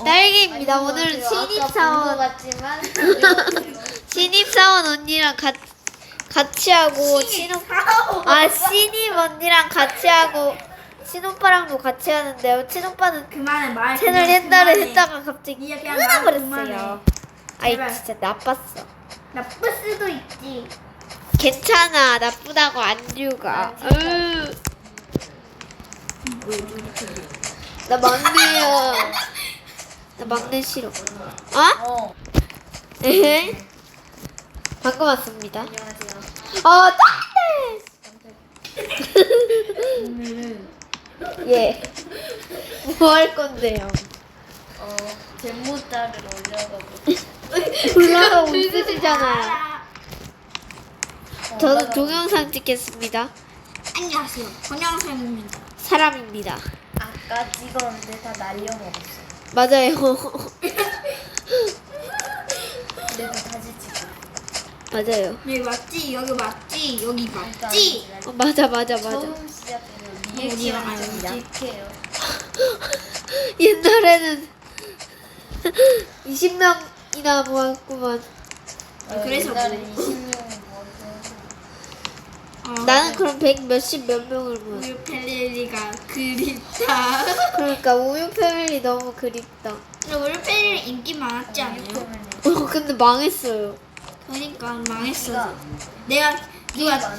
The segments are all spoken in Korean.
딸기입니다. 오늘은 신입사원 같지만 신입사원 언니랑 같이 하고 신입 언니랑 같이 하고 친오빠랑도 같이 하는데요. 친오빠는 그만해 말. 채널 옛날에 했다가 갑자기 이제 그냥 말 끊어버렸어요. 아이 제발. 진짜 나빴어. 나쁠 수도 있지. 괜찮아. 나쁘다고 안주가. 나 막내야. 나 막내 싫어. 어? 에헤. 방금 왔습니다. 안녕하세요. 오늘은 예. 뭐 할 건데요? 잼모짜를 올려가지고 올라가고 있으시잖아요. 저는 동영상 찍겠습니다. 안녕하세요. 권영상입니다. 사람입니다. 아까 찍었는데 다 날려먹었어. 맞아요. 그래도 다시 찍어. 맞아요. 여기 맞지? 여기 맞지? 여기 맞지? 맞아. 처음 시작해요. 리액션 좀 약해요. 옛날에는 20명이나 모았구만. 그래서 옛날에 뭐. 20명이 모았어요. 나는 그럼 100 몇십 몇 명을 모았어. 우유 펠리리가 그립다. 그러니까 우유 패밀리 너무 그립다. 근데 우유 펠리리 인기 많았지 않아요? 근데 망했어요. 그러니까 망했어. 내가 누가 그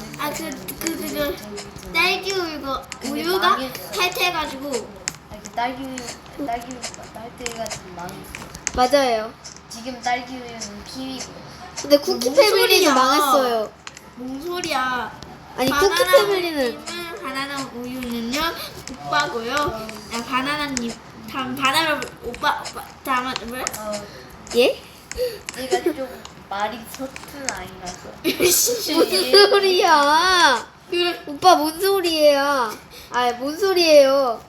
딸기 우유가 탈퇴해가지고 딸기우유가 딸기우유가 좀 망했어. 맞아요. 지금 딸기우유는 키위고. 근데 쿠키 뭔 패밀리도 소리야. 망했어요. 뭔 소리야? 아니 쿠키 패밀리는 바나나 우유는요 오빠고요. 바나나님 바나나 오빠 다만 뭐야? 예? 얘가 좀 말이 서툰 아이라서. 무슨 소리야? 그래. 오빠 뭔 소리예요? 뭔 소리예요?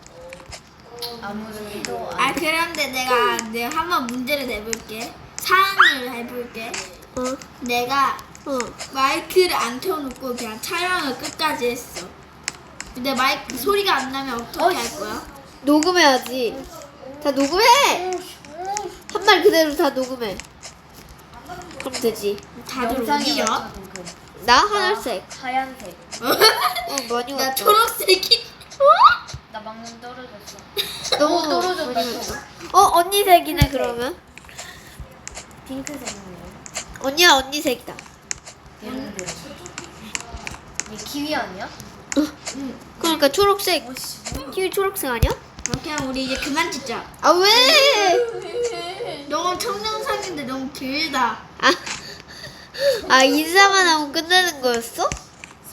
아무래도 그런데 내가 한번 문제를 내볼게. 사안을 해볼게. 내가 마이크를 안 켜놓고 그냥 촬영을 끝까지 했어. 근데 마이크 소리가 안 나면 어떻게 할 거야? 녹음해야지. 다 녹음해. 한 말 그대로 다 녹음해. 그럼 되지. 다들 영상에 어디야? 맞춰도 그 나 하늘색. 하얀색. 많이 나 왔다. 초록색이. 나 방금 떨어졌어. 너무 떨어졌다. 많이 왔다. 언니 색이네 그러면. 핑크색이에요. 언니야 언니 색이다. 얘는데. 얘 키위 아니야? 그러니까 초록색. 오씨. 키위 초록색 아니야? 그냥 우리 이제 그만 찍자. 왜? 너무 청정상인데 너무 길다. 인사만 하고 끝내는 거였어?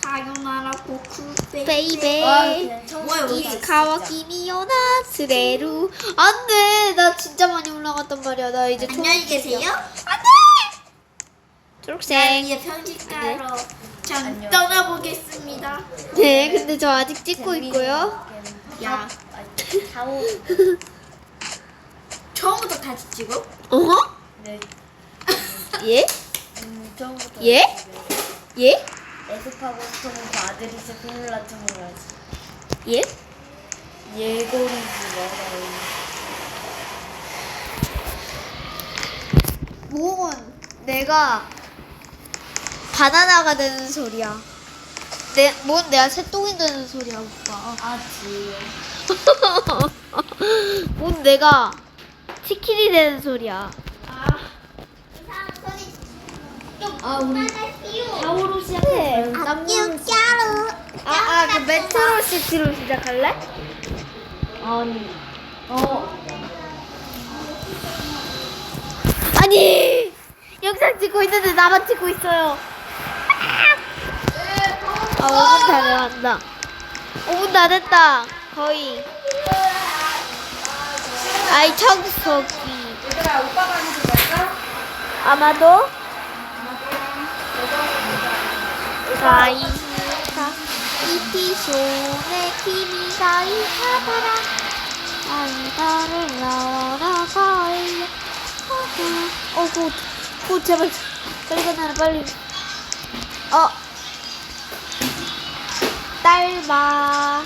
사요나라 고쿠 베이베. 뭐야, 여기? 이스카와 키미요나 스레루. 안돼. 나 진짜 많이 올라갔단 말이야. 나 이제 안녕히 계세요. 안돼. 난 초록색. 이제 편집가로 전 안녕. 떠나보겠습니다. 네, 근데 저 아직 찍고 있고요. 야, 샤오. 처음부터 다시 찍어? 어허? 네. 예? 처음부터. 예? 예? 애습하고 싶으면 그 아들이 스피눌라춤을 하지. 예? 예고리지 말아요. 목은 내가 바나나가 되는 소리야. 뭔 내가 새똥이 되는 소리야, 오빠. 아지. 뭔 내가 치킨이 되는 소리야. 우리 샤오로 시작해. 안녕, 그 메트로 시티로 시작할래? 아니. 아니! 영상 찍고 있는데 나만 찍고 있어요. 5분 다 돼간다. 5분 다 됐다. 거의. 청소기. 얘들아, 오빠가 하는 거 갈까? 아마도? 이피쇼네 키미가 이하다라 아이다를 나와라 가이 굿 제발 빨리 끝나라 빨리 딸바